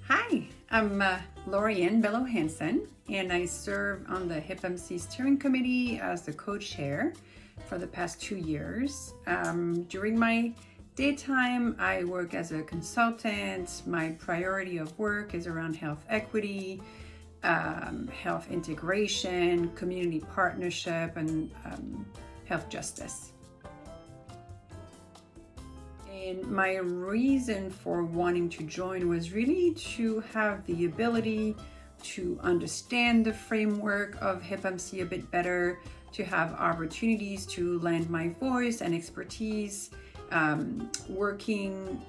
Hi, I'm Lauriane Bellot-Hanson, and I serve on the HIPMC steering committee as the co-chair for the past 2 years. During my daytime, I work as a consultant. My priority of work is around health equity, health integration, community partnership, and health justice. And my reason for wanting to join was really to have the ability to understand the framework of HIPMC a bit better, to have opportunities to lend my voice and expertise, working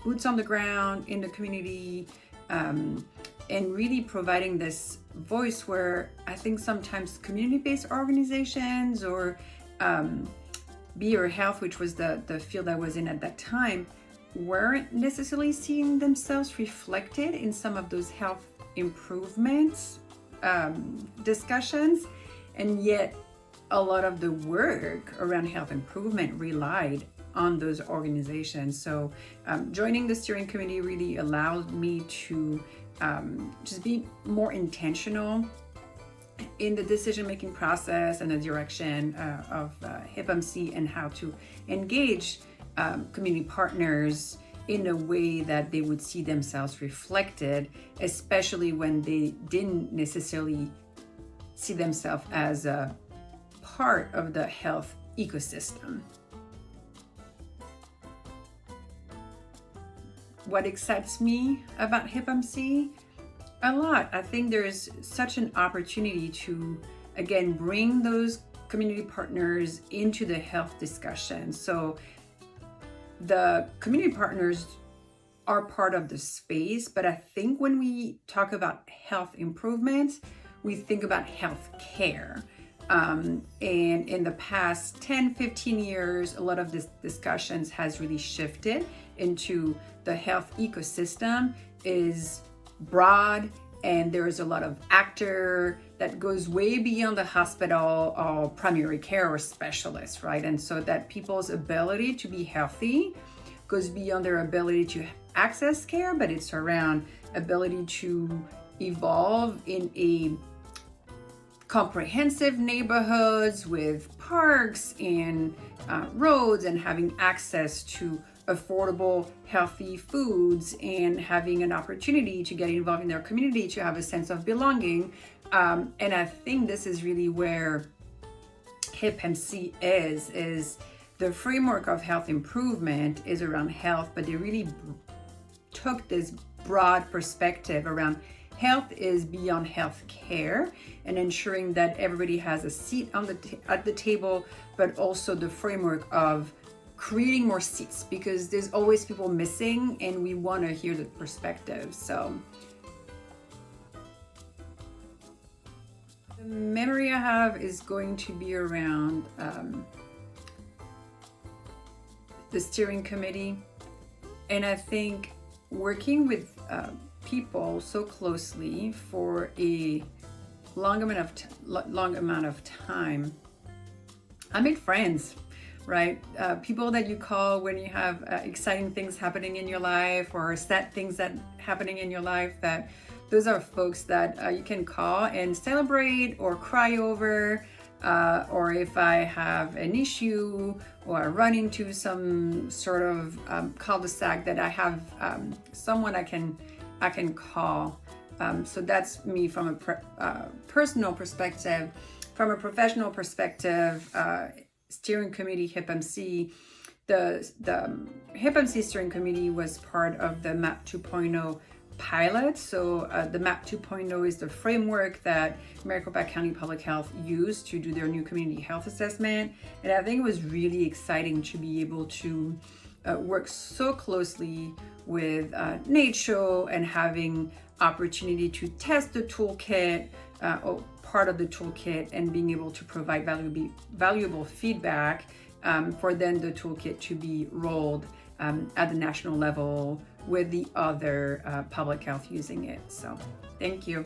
boots on the ground in the community, and really providing this voice where I think sometimes community-based organizations or Be Your Health, which was the field I was in at that time, weren't necessarily seeing themselves reflected in some of those health improvements discussions. And yet a lot of the work around health improvement relied on those organizations. So joining the steering committee really allowed me to just be more intentional in the decision-making process and the direction of HIPMC, and how to engage community partners in a way that they would see themselves reflected, especially when they didn't necessarily see themselves as a part of the health ecosystem. What excites me about HIPMC? A lot. I think there's such an opportunity to, again, bring those community partners into the health discussion. So the community partners are part of the space, but I think when we talk about health improvements, we think about health care. And in the past 10, 15 years, a lot of this discussions has really shifted into the health ecosystem is broad, and there's a lot of actor that goes way beyond the hospital or primary care or specialists, right? And so that people's ability to be healthy goes beyond their ability to access care, but it's around ability to evolve in a comprehensive neighborhoods with parks and roads, and having access to affordable, healthy foods, and having an opportunity to get involved in their community, to have a sense of belonging. And I think this is really where HIPMC is the framework of health improvement is around health, but they really took this broad perspective around health is beyond health care, and ensuring that everybody has a seat on at the table, but also the framework of creating more seats, because there's always people missing and we want to hear the perspective. So the memory I have is going to be around the steering committee, and I think working with people so closely for a long amount of time, I made friends, right? People that you call when you have exciting things happening in your life, or sad things that happening in your life, that those are folks that you can call and celebrate or cry over, or if I have an issue or I run into some sort of cul-de-sac, that I have someone I can call. So that's me from a personal perspective. From a professional perspective, steering committee HIPMC, the HIPMC steering committee was part of the MAP 2.0 pilot. So the MAP 2.0 is the framework that Maricopa County Public Health used to do their new community health assessment. And I think it was really exciting to be able to work so closely with NACCHO, and having opportunity to test the toolkit, or part of the toolkit, and being able to provide valuable feedback for then the toolkit to be rolled at the national level with the other public health using it. So thank you.